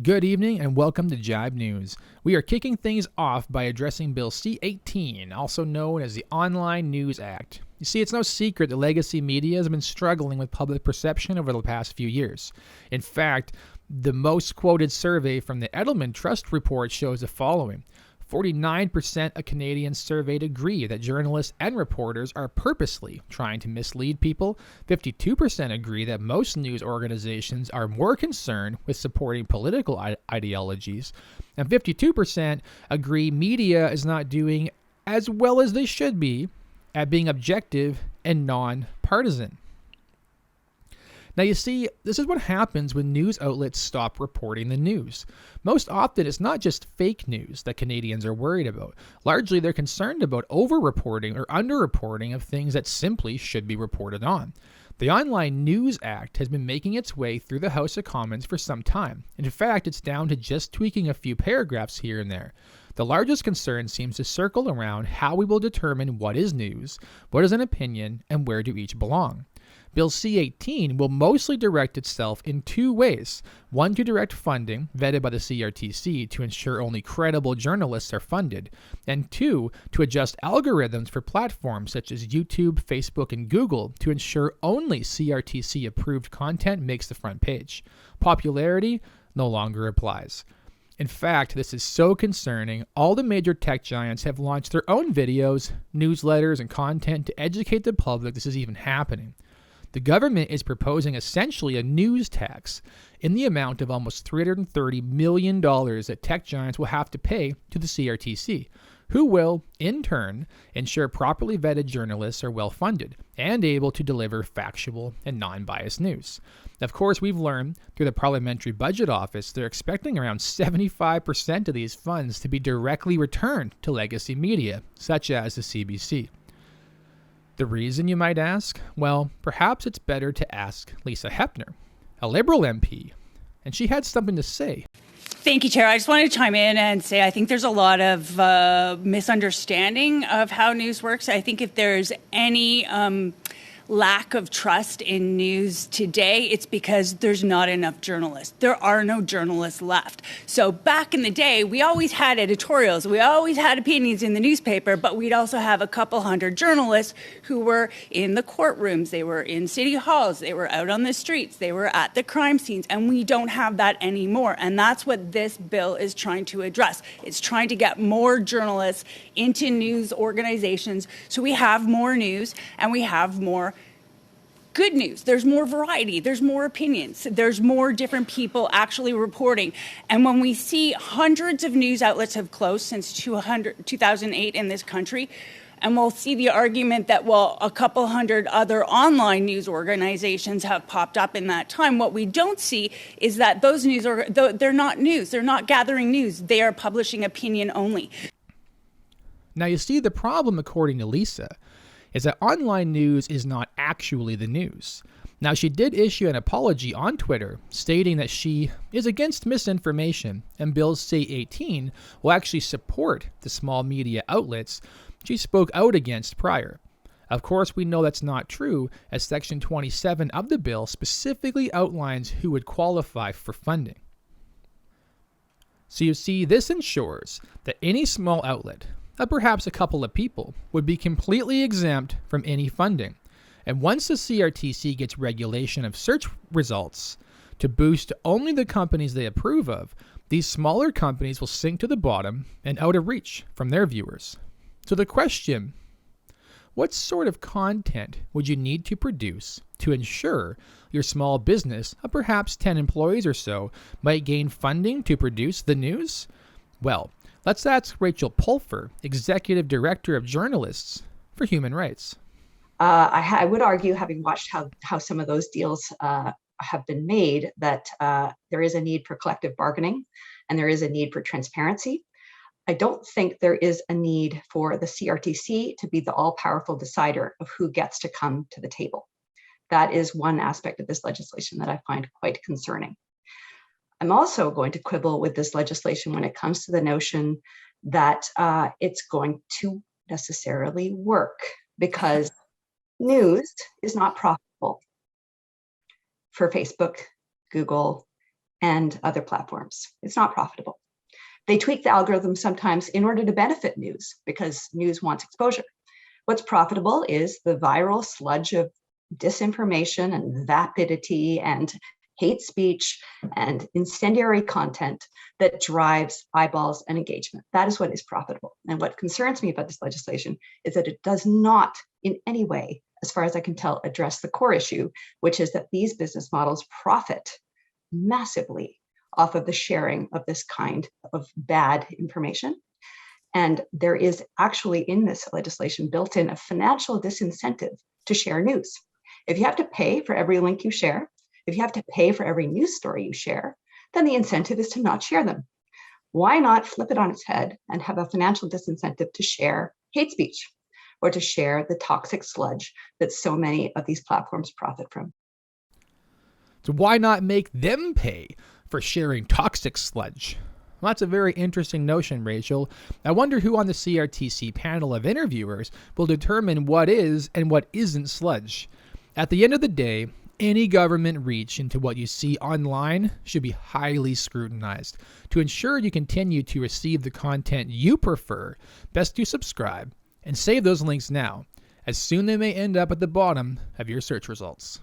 Good evening and welcome to Jibe News. We are kicking things off by addressing Bill C-18, also known as the Online News Act. You see, it's no secret that legacy media has been struggling with public perception over the past few years. In fact, the most quoted survey from the Edelman Trust Report shows the following. 49% of Canadians surveyed agree that journalists and reporters are purposely trying to mislead people. 52% agree that most news organizations are more concerned with supporting political ideologies. And 52% agree media is not doing as well as they should be at being objective and non-partisan. Now, you see, this is what happens when news outlets stop reporting the news. Most often, it's not just fake news that Canadians are worried about. Largely, they're concerned about over-reporting or under-reporting of things that simply should be reported on. The Online News Act has been making its way through the House of Commons for some time. In fact, it's down to just tweaking a few paragraphs here and there. The largest concern seems to circle around how we will determine what is news, what is an opinion, and where do each belong. Bill C-18 will mostly direct itself in two ways. One, to direct funding, vetted by the CRTC, to ensure only credible journalists are funded. And two, to adjust algorithms for platforms such as YouTube, Facebook, and Google to ensure only CRTC-approved content makes the front page. Popularity no longer applies. In fact, this is so concerning, all the major tech giants have launched their own videos, newsletters, and content to educate the public this is even happening. The government is proposing essentially a news tax in the amount of almost $330 million that tech giants will have to pay to the CRTC, who will, in turn, ensure properly vetted journalists are well funded and able to deliver factual and non-biased news. Of course, we've learned through the Parliamentary Budget Office they're expecting around 75% of these funds to be directly returned to legacy media, such as the CBC. The reason, you might ask? Well, perhaps it's better to ask Lisa Hepfner, a Liberal MP, and she had something to say. Thank you, Chair. I just wanted to chime in and say I think there's a lot of misunderstanding of how news works. I think if there's any lack of trust in news today, it's because there's not enough journalists. There are no journalists left. So back in the day, we always had editorials. We always had opinions in the newspaper, but we'd also have a couple hundred journalists who were in the courtrooms. They were in city halls. They were out on the streets. They were at the crime scenes. And we don't have that anymore. And that's what this bill is trying to address. It's trying to get more journalists into news organizations so we have more news and we have more good news. There's more variety. There's more opinions. There's more different people actually reporting. And when we see hundreds of news outlets have closed since 2008 in this country, and we'll see the argument that, well, a couple hundred other online news organizations have popped up in that time. What we don't see is that those news they're not news. They're not gathering news. They are publishing opinion only. Now, you see, the problem, according to Lisa, is that online news is not actually the news. Now, she did issue an apology on Twitter stating that she is against misinformation and Bill C-18 will actually support the small media outlets she spoke out against prior. Of course, we know that's not true, as Section 27 of the bill specifically outlines who would qualify for funding. So you see, this ensures that any small outlet, perhaps a couple of people, would be completely exempt from any funding. And once the CRTC gets regulation of search results to boost only the companies they approve of, these smaller companies will sink to the bottom and out of reach from their viewers. So the question, what sort of content would you need to produce to ensure your small business of perhaps 10 employees or so might gain funding to produce the news? Well, let's ask Rachel Pulfer, Executive Director of Journalists for Human Rights. I would argue, having watched how some of those deals have been made, that there is a need for collective bargaining and there is a need for transparency. I don't think there is a need for the CRTC to be the all-powerful decider of who gets to come to the table. That is one aspect of this legislation that I find quite concerning. I'm also going to quibble with this legislation when it comes to the notion that it's going to necessarily work, because news is not profitable for Facebook, Google, and other platforms. It's not profitable. They tweak the algorithm sometimes in order to benefit news because news wants exposure. What's profitable is the viral sludge of disinformation and vapidity and hate speech and incendiary content that drives eyeballs and engagement. That is what is profitable. And what concerns me about this legislation is that it does not in any way, as far as I can tell, address the core issue, which is that these business models profit massively off of the sharing of this kind of bad information. And there is actually in this legislation built in a financial disincentive to share news. If you have to pay for every link you share, if you have to pay for every news story you share, then the incentive is to not share them. Why not flip it on its head and have a financial disincentive to share hate speech or to share the toxic sludge that so many of these platforms profit from? So why not make them pay for sharing toxic sludge? Well, that's a very interesting notion, Rachel. I wonder who on the CRTC panel of interviewers will determine what is and what isn't sludge. At the end of the day, any government reach into what you see online should be highly scrutinized. To ensure you continue to receive the content you prefer, best to subscribe and save those links now, as soon they may end up at the bottom of your search results.